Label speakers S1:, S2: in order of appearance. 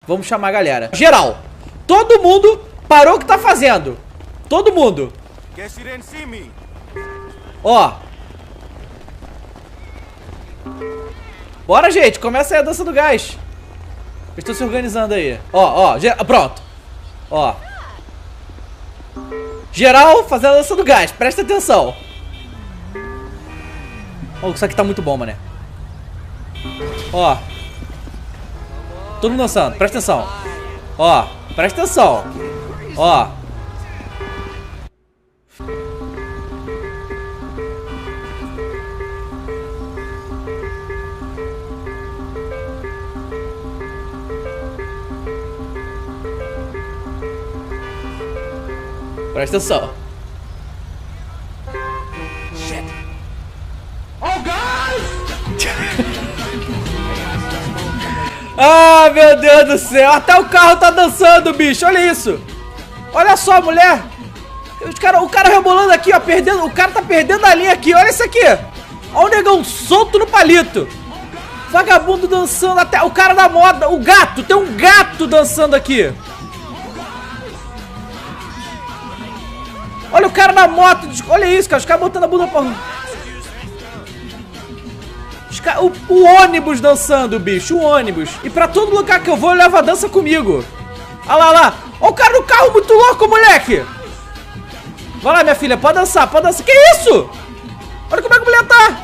S1: Vamos chamar a galera. Geral. Todo mundo parou o que tá fazendo. Todo mundo. Ó. Bora, gente. Começa aí a dança do gás. Eles estão se organizando aí. Ó. Pronto. Ó. Geral fazendo a dança do gás. Presta atenção. Ó, isso aqui tá muito bom, mané. Ó. Todo mundo dançando. Presta atenção. Ó. Presta atenção. Ó. Presta atenção. Shit. Oh, God! Ah, meu Deus do céu. Até o carro tá dançando, bicho. Olha isso. Olha só, mulher. O cara rebolando aqui, ó. Perdendo. O cara tá perdendo a linha aqui. Olha isso aqui. Olha o negão solto no palito. Vagabundo dançando até. O cara da moda. O gato. Tem um gato dançando aqui. Olha o cara na moto. Olha isso, cara. Os caras botando a bunda pra... O ônibus dançando, bicho. O ônibus. E pra todo lugar que eu vou, eu levo a dança comigo. Olha lá. Olha o cara no carro muito louco, moleque. Vai lá, minha filha. Pode dançar, pode dançar. Que isso? Olha como é que a mulher tá.